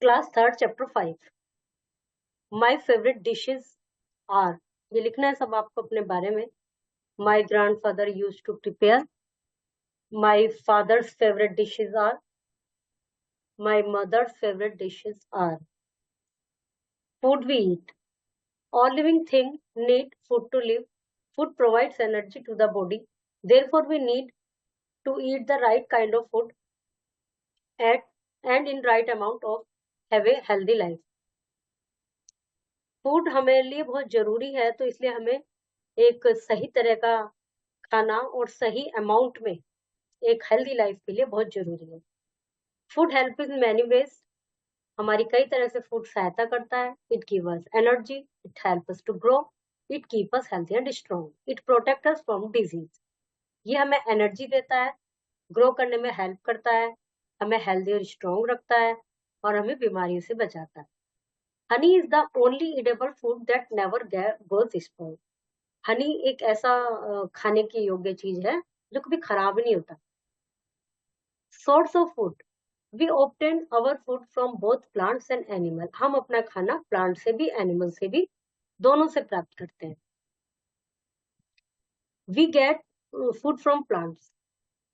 Class third chapter 5 my favourite dishes are. ये लिखना है सब आपको अपने बारे में। My grandfather use to prepare. My father's favourite dishes are. My mother's favourite dishes are. Food we eat. All living things need food to live. Food provides energy to the body. Therefore, we need to eat the right kind of food at and in right amount of have a healthy life. Food हमारे लिए बहुत जरूरी है, तो इसलिए हमें एक सही तरह का खाना और सही अमाउंट में एक हेल्दी लाइफ के लिए बहुत जरूरी है। Food help in many ways. हमारी कई तरह से फूड सहायता करता है। It give us energy, it help us to grow, it keep us healthy and strong, it protect us from disease. ये हमें एनर्जी देता है, ग्रो करने में हेल्प करता है, हमें हेल्दी और स्ट्रॉन्ग रखता है और हमें बीमारियों से बचाता है। Honey is the only edible food that never goes spoil. Honey एक ऐसा खाने की योग्य चीज है जो कभी खराब नहीं होता। Source of food, we obtain our food from both plants and animal. हम अपना खाना प्लांट से भी एनिमल से भी दोनों से प्राप्त करते हैं। We get food from plants.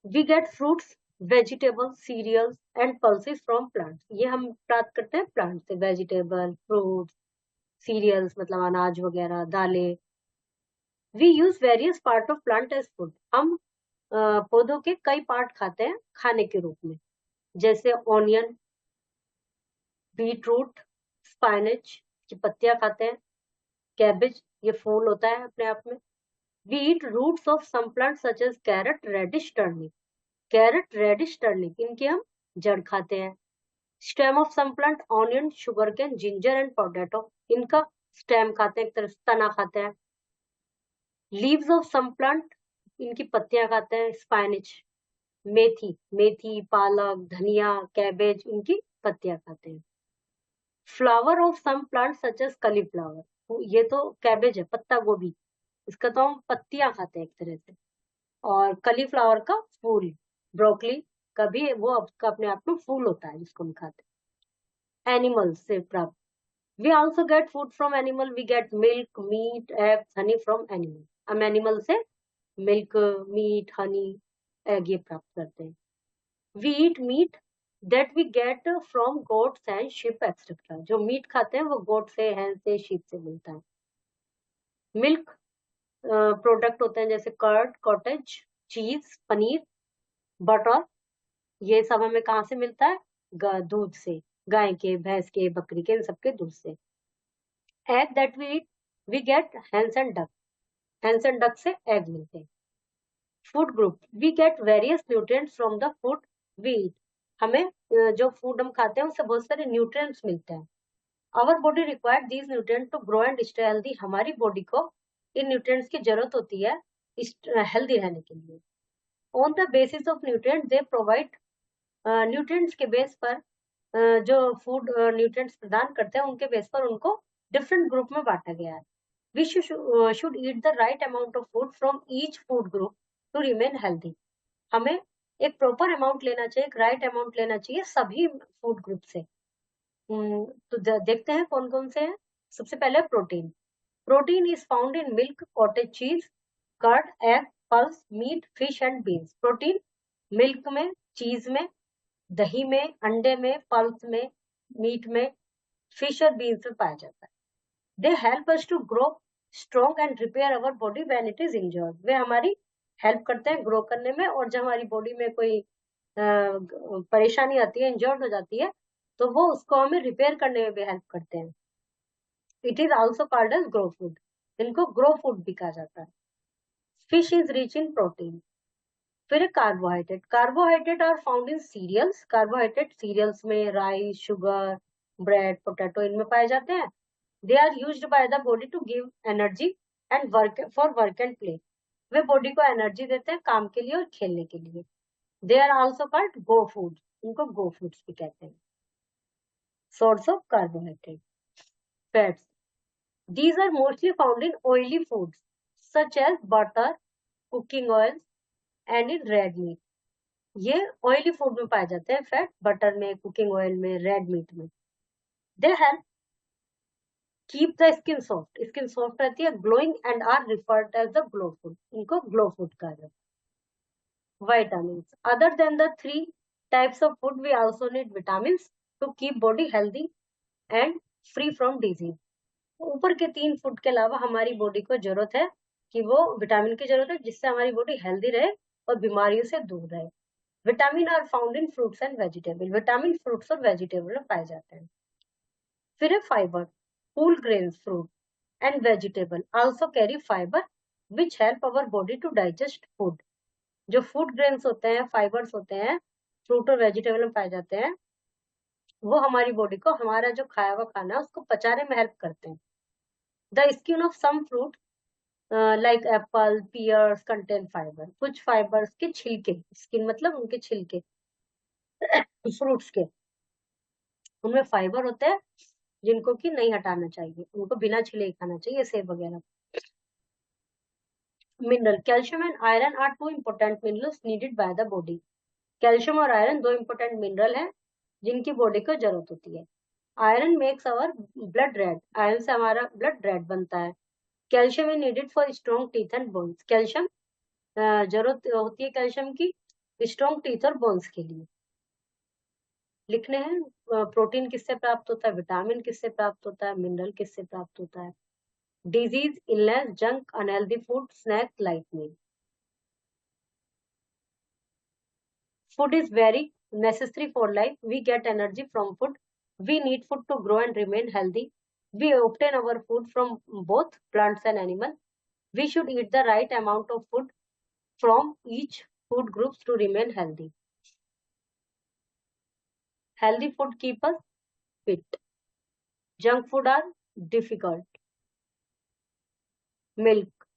We get fruits, vegetables, cereals and pulses from plants. ये हम प्राप्त करते हैं प्लांट से। वेजिटेबल, फ्रूट्स, सीरियल्स मतलब अनाज वगैरह, दालें। We use various part of plant as food. हम पौधों के कई पार्ट खाते हैं खाने के रूप में, जैसे ऑनियन, बीटरूट, स्पाइनच की पत्तियां खाते हैं, कैबेज ये फूल होता है अपने आप में। We eat roots of some plant such as carrot, radish, turnip. Carrot, radish, turnip इनके हम जड़ खाते हैं। Stem of some plant, onion, sugar cane, ginger and potato, इनका स्टेम खाते हैं, एक तरह से तना खाते हैं। लीव्स ऑफ सम प्लांट, इनकी पत्तियां खाते हैं। स्पाइनच, मेथी, मेथी, पालक, धनिया, कैबेज, इनकी पत्तियां खाते हैं। Flower of some plant such as cauliflower, ये तो कैबेज है, पत्ता गोभी, इसका तो हम पत्तियां खाते हैं एक तरह से। और कलीफ्लावर का फूल, ब्रोकली का भी वो अपने आप में फूल होता है जिसको हम खाते हैं। एनिमल्स से प्राप्त, we also get food from animal. We get milk, meat, eggs, honey from animal. हम एनिमल से मिल्क, मीट, हनी, एग ये प्राप्त करते हैं। We eat meat that we get from goats and sheep etcetera. जो meat खाते हैं वो गोट से, हैंस से, शीप से मिलता है। मिल्क प्रोडक्ट होते हैं जैसे कर्ड, कॉटेज, चीज, पनीर, बटर, ये सब हमें कहाँ से मिलता है? दूध से, गाय के, भैंस के, बकरी के, इन सबके दूध से। Egg that we eat, we get hens and duck. Hens and duck से एग मिलते हैं। Food group, we get various nutrients from the food we eat. हमें जो फूड हम खाते हैं उससे बहुत सारे न्यूट्रिएंट्स मिलते हैं। Our body required these nutrients to grow and stay healthy. हमारी बॉडी को इन न्यूट्रिएंट्स की जरूरत होती है हेल्दी रहने के लिए। On the basis of nutrient they provide, nutrients के बेस पर जो फूड न्यूट्रिएंट्स प्रदान करते हैं उनके बेस पर उनको डिफरेंट ग्रुप में बांटा गया है। We should eat the right amount of food from each food group to remain healthy. हमें एक प्रॉपर अमाउंट लेना चाहिए, एक राइट अमाउंट लेना चाहिए सभी फूड ग्रुप से। तो देखते हैं कौन कौन से हैं। सबसे पहले protein. Protein is found in milk, cottage cheese, curd, egg, pulse, meat, fish and beans. Protein milk में, चीज में, दही में, अंडे में, पल्स में, मीट में, फिश और बीन्स में पाया जाता है। They help us to grow strong and repair our body when it is injured. वे हमारी हेल्प करते हैं ग्रो करने में, और जब हमारी बॉडी में कोई परेशानी आती है, इंजर्ड हो जाती है, तो वो उसको हमें रिपेयर करने में भी हेल्प करते हैं। It is also called as grow food. इनको ग्रो फूड भी कहा जाता है। Fish is rich in protein. फिर carbohydrate. Carbohydrate are found in cereals. Carbohydrate cereals में राइस, शुगर, ब्रेड, पोटैटो, इनमें पाए जाते हैं। They are used by the body to give energy and work for work and play. वे body को energy देते हैं काम के लिए और खेलने के लिए। They are also called go food. इनको गो फूड्स भी कहते हैं। Source of carbohydrate, fats. These are mostly found in oily foods such as butter, cooking oils and in red meat. ये ऑयली फूड में पाए जाते हैं फैट, बटर में, कुकिंग ऑयल में, रेड मीट में। They help keep the skin soft रहती है, glowing and are referred as the glow food, इनको ग्लो फूड कहा जाता है। Vitamins, other than the 3 types of food we also need vitamins to keep body healthy and free from disease. ऊपर के 3 food के अलावा हमारी बॉडी को जरूरत है कि वो विटामिन की जरूरत है जिससे हमारी बॉडी हेल्दी रहे और बीमारियों से दूर रहे। Vitamin are found in fruits and vegetable, vitamin fruits और वेजिटेबल में पाए जाते हैं। फिर है fibre, whole grains fruit and vegetable also carry fiber which help our body to digest food। जो फूड ग्रेन्स होते हैं, फाइबर्स होते हैं, फ्रूट और वेजिटेबल में पाए जाते हैं, वो हमारी बॉडी को हमारा जो खाया हुआ खाना है उसको पचाने में हेल्प करते हैं। The skin of some fruit like apple pears contain fibre, कुछ फाइबर्स के छिलके, स्किन मतलब उनके छिलके फ्रूट्स के, उनमें फाइबर होते हैं जिनको कि नहीं हटाना चाहिए, उनको बिना छिले ही खाना चाहिए, सेब वगैरह। Mineral, calcium and iron are 2 important minerals needed by the body. Calcium और आयरन 2 इंपॉर्टेंट मिनरल हैं जिनकी बॉडी को जरूरत होती है। Iron makes our blood red, iron से हमारा ब्लड रेड बनता है। Calcium is needed for strong teeth and bones, calcium जरूरत होती है कैल्शियम की स्ट्रॉन्ग टीथ और बोन्स के लिए। लिखने हैं प्रोटीन किससे प्राप्त होता है, विटामिन किससे प्राप्त होता है, मिनरल किससे प्राप्त होता है। Disease, illness, junk, unhealthy food, snack, light meal. Food is very necessary for life. We get energy from food. We need food to grow and remain healthy. We obtain our food from both plants and animals. We should eat the right amount of food from each food groups to remain healthy. Healthy food keep us fit. Junk food are difficult. Milk,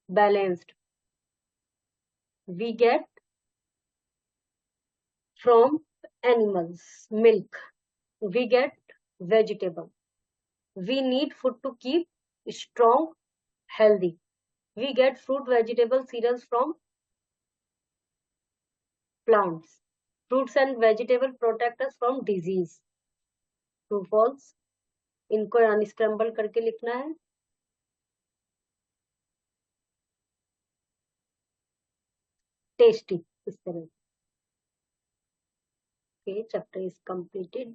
balanced. We get from animals. Milk. We get vegetable. We need food to keep strong, healthy. We get fruit, vegetable, cereals from plants. Fruits and vegetable protect us from disease. True, false? इनको अनस्क्रम्बल करके लिखना है। Tasty इस तरह। Okay, chapter is completed.